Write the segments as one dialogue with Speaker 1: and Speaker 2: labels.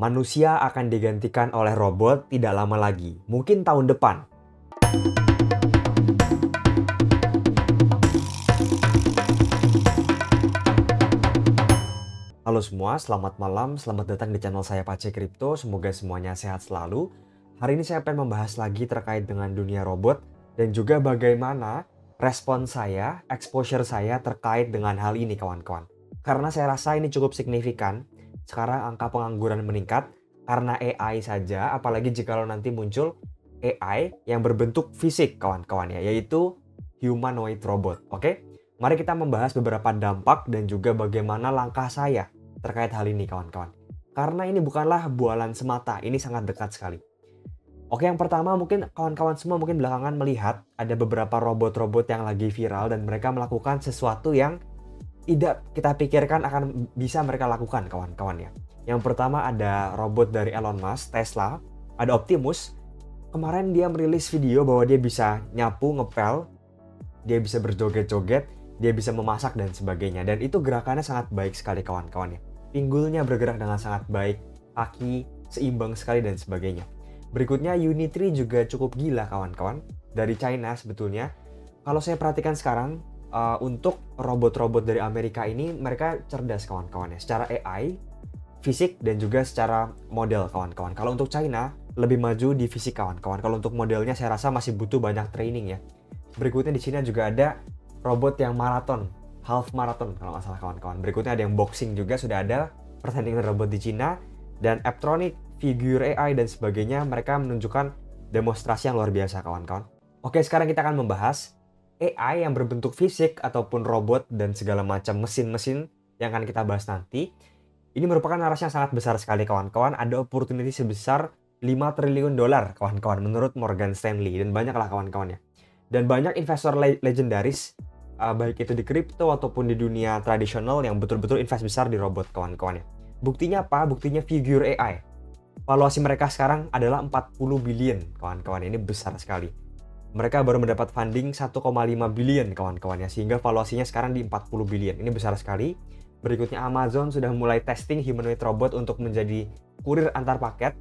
Speaker 1: Manusia akan digantikan oleh robot tidak lama lagi, mungkin tahun depan. Halo semua, selamat malam, selamat datang di channel saya Pace Crypto, semoga semuanya sehat selalu. Hari ini saya akan membahas lagi terkait dengan dunia robot dan juga bagaimana respon saya, exposure saya terkait dengan hal ini kawan-kawan. Karena saya rasa ini cukup signifikan, sekarang angka pengangguran meningkat karena AI saja, apalagi jika nanti muncul AI yang berbentuk fisik kawan-kawan ya, yaitu humanoid robot, oke? Mari kita membahas beberapa dampak dan juga bagaimana langkah saya terkait hal ini kawan-kawan. Karena ini bukanlah bualan semata, ini sangat dekat sekali. Oke, yang pertama mungkin kawan-kawan semua mungkin belakangan melihat ada beberapa robot-robot yang lagi viral dan mereka melakukan sesuatu yang tidak kita pikirkan akan bisa mereka lakukan kawan-kawan ya. Yang pertama ada robot dari Elon Musk, Tesla, ada Optimus. Kemarin dia merilis video bahwa dia bisa nyapu, ngepel, dia bisa berjoget-joget, dia bisa memasak dan sebagainya. Dan itu gerakannya sangat baik sekali kawan-kawan ya. Pinggulnya bergerak dengan sangat baik, kaki seimbang sekali dan sebagainya. Berikutnya Unitree juga cukup gila kawan-kawan. Dari China sebetulnya. Kalau saya perhatikan sekarang, untuk robot-robot dari Amerika ini mereka cerdas kawan-kawan ya. Secara AI, fisik dan juga secara model kawan-kawan. Kalau untuk China lebih maju di fisik kawan-kawan. Kalau untuk modelnya saya rasa masih butuh banyak training ya. Berikutnya di China juga ada robot yang maraton, half marathon kalau nggak salah kawan-kawan. Berikutnya ada yang boxing juga, sudah ada pertandingan robot di China. Dan Apptronik, Figure AI dan sebagainya, mereka menunjukkan demonstrasi yang luar biasa kawan-kawan. Oke, sekarang kita akan membahas AI yang berbentuk fisik ataupun robot dan segala macam mesin-mesin yang akan kita bahas nanti. Ini merupakan narasi yang sangat besar sekali kawan-kawan. Ada opportunity sebesar 5 triliun dolar kawan-kawan menurut Morgan Stanley dan banyaklah kawan-kawan ya. Dan banyak investor legendaris baik itu di kripto ataupun di dunia tradisional yang betul-betul invest besar di robot kawan-kawan ya. Buktinya apa? Buktinya Figure AI. Valuasi mereka sekarang adalah 40 billion kawan-kawan. Ini besar sekali. Mereka baru mendapat funding 1,5 billion kawan-kawan ya, sehingga valuasinya sekarang di 40 billion. Ini besar sekali. Berikutnya Amazon sudah mulai testing humanoid robot untuk menjadi kurir antar paket.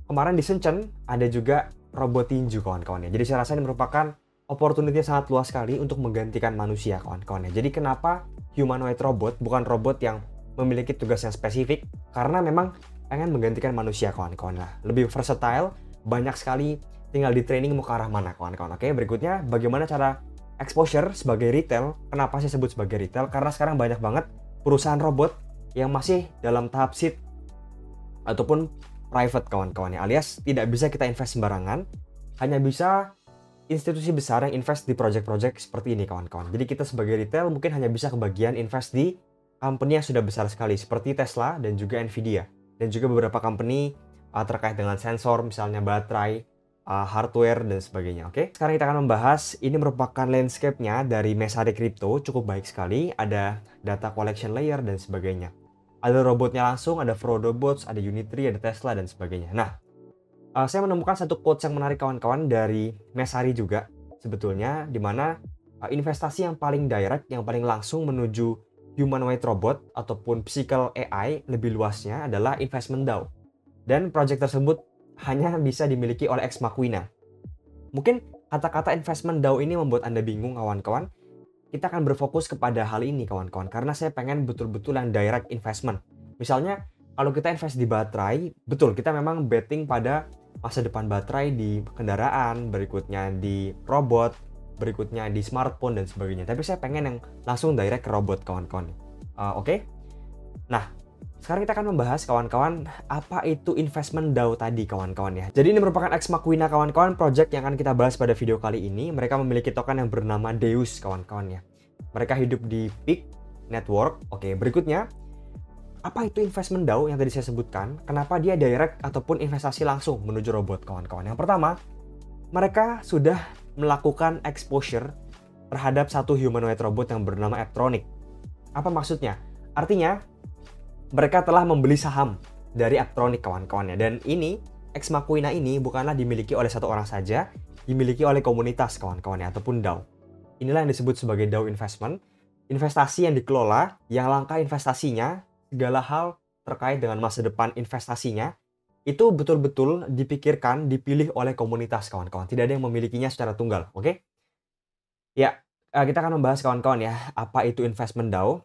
Speaker 1: Kemarin di Shenzhen ada juga robot tinju kawan-kawan ya. Jadi saya rasa ini merupakan opportunity yang sangat luas sekali untuk menggantikan manusia kawan-kawan ya. Jadi kenapa humanoid robot bukan robot yang memiliki tugas yang spesifik? Karena memang pengen menggantikan manusia kawan-kawan lah. Lebih versatile, banyak sekali, tinggal di training mau ke arah mana kawan-kawan. Oke, berikutnya bagaimana cara exposure sebagai retail. Kenapa saya sebut sebagai retail? Karena sekarang banyak banget perusahaan robot yang masih dalam tahap seed ataupun private kawan-kawan ya. Alias tidak bisa kita invest sembarangan, hanya bisa institusi besar yang invest di project-project seperti ini kawan-kawan. Jadi kita sebagai retail mungkin hanya bisa kebagian invest di company yang sudah besar sekali seperti Tesla dan juga Nvidia. Dan juga beberapa company terkait dengan sensor, misalnya baterai, hardware dan sebagainya. Oke, sekarang kita akan membahas ini merupakan landscape-nya dari Messari Crypto, cukup baik sekali. Ada data collection layer dan sebagainya. Ada robotnya langsung, ada Frodo Bots, ada Unitree, ada Tesla dan sebagainya. Nah, saya menemukan satu quotes yang menarik kawan-kawan dari Messari juga sebetulnya, di mana investasi yang paling direct, yang paling langsung menuju humanoid robot ataupun physical AI lebih luasnya adalah investment DAO. Dan project tersebut hanya bisa dimiliki oleh Ex Machina. Mungkin kata-kata investment DAO ini membuat Anda bingung kawan-kawan. Kita akan berfokus kepada hal ini kawan-kawan, karena saya pengen betul-betul yang direct investment. Misalnya, kalau kita invest di baterai, betul kita memang betting pada masa depan baterai di kendaraan, berikutnya di robot, berikutnya di smartphone dan sebagainya. Tapi saya pengen yang langsung direct ke robot kawan-kawan. Oke? Nah, sekarang kita akan membahas kawan-kawan apa itu investment DAO tadi kawan-kawan ya. Jadi ini merupakan Ex Machina kawan-kawan, project yang akan kita bahas pada video kali ini. Mereka memiliki token yang bernama Deus kawan-kawan ya. Mereka hidup di Peak Network. Oke, berikutnya apa itu investment DAO yang tadi saya sebutkan? Kenapa dia direct ataupun investasi langsung menuju robot kawan-kawan? Yang pertama, mereka sudah melakukan exposure terhadap satu humanoid robot yang bernama Apptronik. Apa maksudnya? Artinya mereka telah membeli saham dari Apptronik kawan-kawannya. Dan ini, Ex Machina ini bukanlah dimiliki oleh satu orang saja, dimiliki oleh komunitas kawan-kawannya ataupun DAO. Inilah yang disebut sebagai DAO investment. Investasi yang dikelola, yang langkah investasinya, segala hal terkait dengan masa depan investasinya, itu betul-betul dipikirkan, dipilih oleh komunitas kawan-kawan. Tidak ada yang memilikinya secara tunggal, oke? Ya, kita akan membahas kawan-kawan ya, apa itu investment DAO,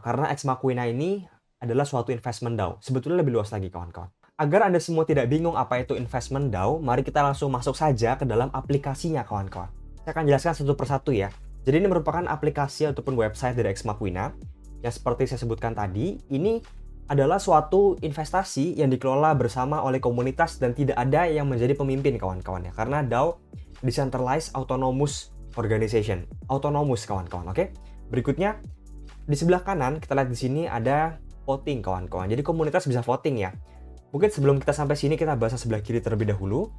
Speaker 1: karena Ex Machina ini adalah suatu investment DAO. Sebetulnya lebih luas lagi kawan-kawan. Agar Anda semua tidak bingung apa itu investment DAO, mari kita langsung masuk saja ke dalam aplikasinya kawan-kawan. Saya akan jelaskan satu persatu ya. Jadi ini merupakan aplikasi ataupun website dari Ex Machina, yang seperti saya sebutkan tadi, ini adalah suatu investasi yang dikelola bersama oleh komunitas dan tidak ada yang menjadi pemimpin kawan-kawan ya. Karena DAO, Decentralized Autonomous Organization, autonomous kawan-kawan, oke? Berikutnya, di sebelah kanan kita lihat di sini ada voting kawan-kawan. Jadi komunitas bisa voting ya. Mungkin sebelum kita sampai sini kita bahas sebelah kiri terlebih dahulu.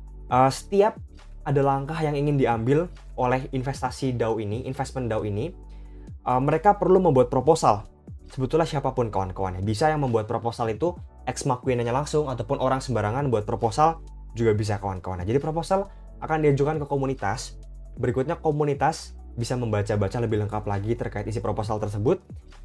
Speaker 1: Setiap ada langkah yang ingin diambil oleh investasi DAO ini, investment DAO ini, mereka perlu membuat proposal. Sebetulnya siapapun kawan-kawan ya. Bisa yang membuat proposal itu Ex Machina-nya langsung ataupun orang sembarangan buat proposal juga bisa kawan-kawan. Jadi proposal akan diajukan ke komunitas. Berikutnya komunitas bisa membaca-baca lebih lengkap lagi terkait isi proposal tersebut.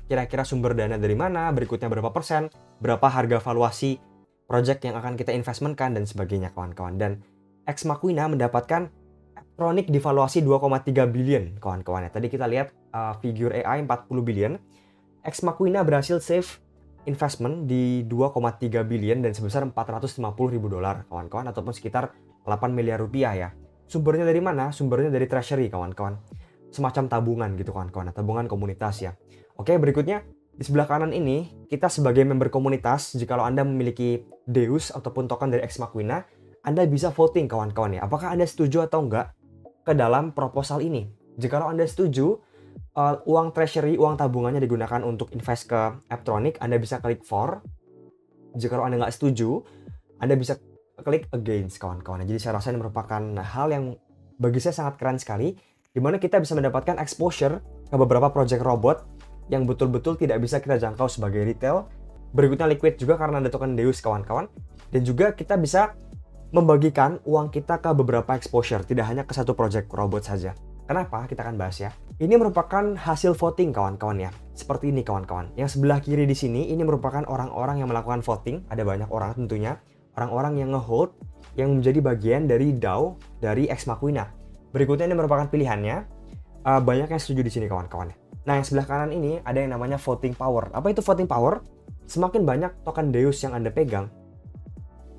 Speaker 1: Kira-kira sumber dana dari mana, berikutnya berapa persen, berapa harga valuasi project yang akan kita investmentkan, dan sebagainya kawan-kawan. Dan Ex Machina mendapatkan Aptronic divaluasi 2,3 billion kawan-kawan. Tadi kita lihat figure AI 40 billion. Ex Machina berhasil save investment di 2,3 billion dan sebesar 450 ribu dolar kawan-kawan, ataupun sekitar 8 miliar rupiah ya. Sumbernya dari mana? Sumbernya dari treasury kawan-kawan. Semacam tabungan gitu kawan-kawan, tabungan komunitas ya. Oke, berikutnya di sebelah kanan ini kita sebagai member komunitas, jikalau Anda memiliki Deus ataupun token dari Ex Machina, Anda bisa voting kawan-kawan ya. Apakah Anda setuju atau enggak ke dalam proposal ini? Jikalau Anda setuju, uang treasury, uang tabungannya digunakan untuk invest ke Aptronic, Anda bisa klik for. Jikalau Anda nggak setuju, Anda bisa klik against kawan-kawan. Jadi saya rasa ini merupakan hal yang bagi saya sangat keren sekali, di mana kita bisa mendapatkan exposure ke beberapa project robot yang betul-betul tidak bisa kita jangkau sebagai retail. Berikutnya liquid juga karena ada token Deus kawan-kawan. Dan juga kita bisa membagikan uang kita ke beberapa exposure, tidak hanya ke satu project robot saja. Kenapa? Kita akan bahas ya. Ini merupakan hasil voting kawan-kawan ya. Seperti ini kawan-kawan. Yang sebelah kiri di sini ini merupakan orang-orang yang melakukan voting. Ada banyak orang tentunya. Orang-orang yang nge-hold, yang menjadi bagian dari DAO dari Ex Machina. Berikutnya ini merupakan pilihannya. Banyak yang setuju di sini kawan-kawan. Nah, yang sebelah kanan ini ada yang namanya voting power. Apa itu voting power? Semakin banyak token Deus yang Anda pegang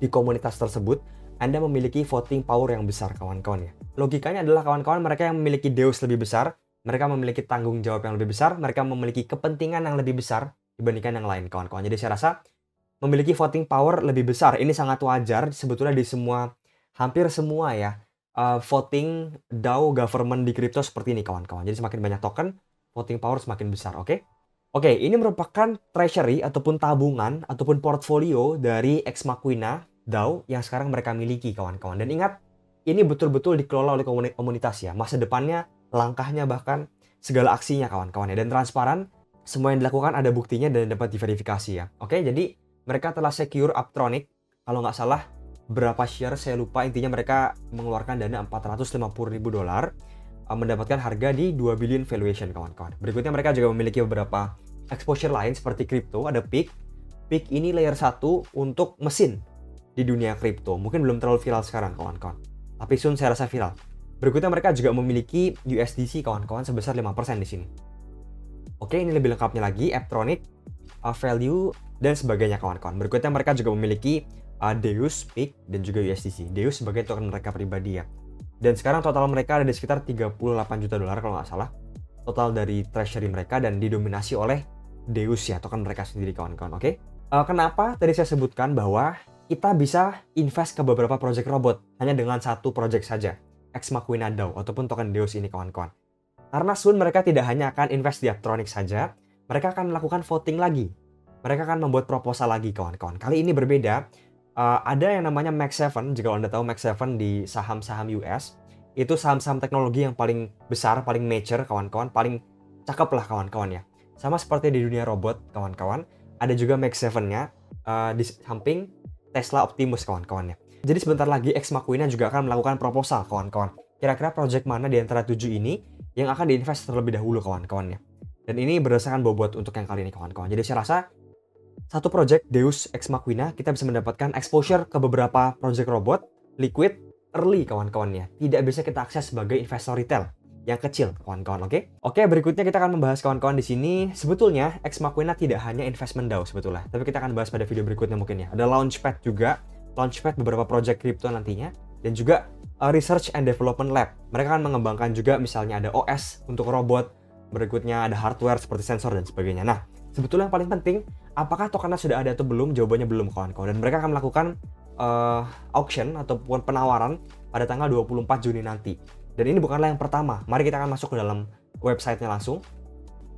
Speaker 1: di komunitas tersebut, Anda memiliki voting power yang besar kawan-kawan ya. Logikanya adalah kawan-kawan mereka yang memiliki Deus lebih besar, mereka memiliki tanggung jawab yang lebih besar, mereka memiliki kepentingan yang lebih besar dibandingkan yang lain kawan-kawan. Jadi saya rasa memiliki voting power lebih besar. Ini sangat wajar sebetulnya di hampir semua ya, voting DAO government di kripto seperti ini kawan-kawan. Jadi semakin banyak token, voting power semakin besar, oke? Oke, ini merupakan treasury ataupun tabungan ataupun portfolio dari Ex Machina DAO yang sekarang mereka miliki kawan-kawan. Dan ingat, ini betul-betul dikelola oleh komunitas ya. Masa depannya, langkahnya, bahkan segala aksinya kawan-kawan ya. Dan transparan, semua yang dilakukan ada buktinya dan dapat diverifikasi ya. Oke, jadi mereka telah secure Aptronic, kalau nggak salah berapa share saya lupa, intinya mereka mengeluarkan dana 450 ribu dolar, mendapatkan harga di 2 billion valuation kawan-kawan. Berikutnya mereka juga memiliki beberapa exposure lain seperti kripto, ada Peak. Peak ini layer 1 untuk mesin di dunia kripto. Mungkin belum terlalu viral sekarang kawan-kawan, tapi soon saya rasa viral. Berikutnya mereka juga memiliki USDC kawan-kawan sebesar 5% di sini. Oke, ini lebih lengkapnya lagi, Aptronic, value, dan sebagainya kawan-kawan. Berikutnya mereka juga memiliki Deus, Peak, dan juga USDC. Deus sebagai token mereka pribadi ya. Dan sekarang total mereka ada di sekitar 38 juta dolar kalau nggak salah. Total dari treasury mereka dan didominasi oleh Deus ya, token mereka sendiri kawan-kawan. Oke? Kenapa tadi saya sebutkan bahwa kita bisa invest ke beberapa project robot hanya dengan satu project saja, Ex Machina DAO ataupun token Deus ini kawan-kawan. Karena soon mereka tidak hanya akan invest di Aptronic saja, mereka akan melakukan voting lagi. Mereka akan membuat proposal lagi kawan-kawan. Kali ini berbeda. Ada yang namanya Mag7, jika Anda tahu Mag7 di saham-saham US, itu saham-saham teknologi yang paling besar, paling mature kawan-kawan, paling cakep lah kawan-kawan ya. Sama seperti di dunia robot kawan-kawan, ada juga Mag7-nya di samping Tesla Optimus kawan-kawan ya. Jadi sebentar lagi Ex Machina juga akan melakukan proposal kawan-kawan. Kira-kira project mana di antara 7 ini yang akan diinvest terlebih dahulu kawan-kawan ya. Dan ini berdasarkan bobot untuk yang kali ini kawan-kawan. Jadi saya rasa satu project Deus Ex Machina, kita bisa mendapatkan exposure ke beberapa project robot, liquid, early kawan-kawannya. Tidak bisa kita akses sebagai investor retail yang kecil, kawan-kawan, oke? Oke, berikutnya kita akan membahas kawan-kawan di sini. Sebetulnya Ex Machina tidak hanya investment DAO sebetulnya, tapi kita akan bahas pada video berikutnya mungkin ya. Ada Launchpad juga, Launchpad beberapa project crypto nantinya, dan juga Research and Development Lab. Mereka akan mengembangkan juga misalnya ada OS untuk robot, berikutnya ada hardware seperti sensor dan sebagainya. Nah, sebetulnya yang paling penting, apakah tokennya sudah ada atau belum? Jawabannya belum, kawan-kawan. Dan mereka akan melakukan auction ataupun penawaran pada tanggal 24 Juni nanti. Dan ini bukanlah yang pertama. Mari kita akan masuk ke dalam websitenya langsung.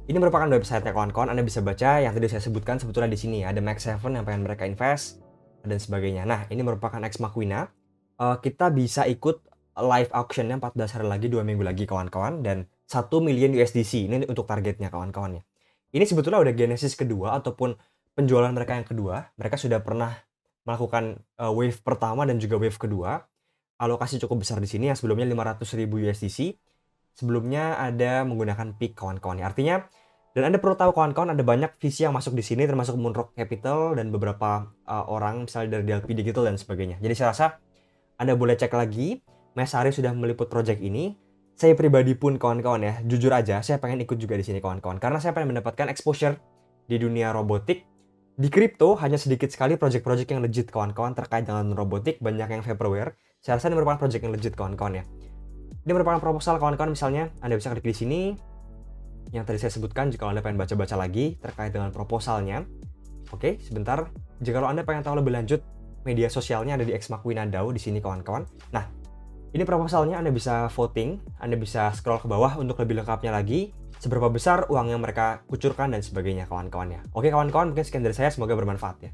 Speaker 1: Ini merupakan websitenya, kawan-kawan. Anda bisa baca yang tadi saya sebutkan sebetulnya di sini. Ada Max 7 yang pengen mereka invest dan sebagainya. Nah, ini merupakan Ex Machina. Kita bisa ikut live auctionnya 14 hari lagi, 2 minggu lagi, kawan-kawan. Dan 1 million USDC. Ini untuk targetnya, kawan-kawannya. Ini sebetulnya udah genesis kedua ataupun penjualan mereka yang kedua. Mereka sudah pernah melakukan wave pertama dan juga wave kedua. Alokasi cukup besar di sini, yang sebelumnya 500.000 USDC. Sebelumnya ada menggunakan PIK, kawan-kawan. Artinya, dan Anda perlu tahu, kawan-kawan, ada banyak VC yang masuk di sini, termasuk Moonrock Capital dan beberapa orang, misalnya dari DLP Digital dan sebagainya. Jadi saya rasa Anda boleh cek lagi. Mas Ari sudah meliput project ini. Saya pribadi pun, kawan-kawan ya, jujur aja, saya pengen ikut juga di sini, kawan-kawan. Karena saya pengen mendapatkan exposure di dunia robotik. Di kripto, hanya sedikit sekali project-project yang legit, kawan-kawan, terkait dengan robotik. Banyak yang vaporware. Saya rasa ini merupakan project yang legit, kawan-kawan ya. Ini merupakan proposal, kawan-kawan, misalnya Anda bisa klik di sini. Yang tadi saya sebutkan, jika Anda pengen baca-baca lagi terkait dengan proposalnya. Oke, sebentar. Jika Anda pengen tahu lebih lanjut, media sosialnya ada di Ex Machina DAO di sini, kawan-kawan. Nah, ini proposalnya, Anda bisa voting, Anda bisa scroll ke bawah untuk lebih lengkapnya lagi, seberapa besar uang yang mereka kucurkan dan sebagainya, kawan-kawan ya. Oke, kawan-kawan, mungkin sekian dari saya, semoga bermanfaat ya.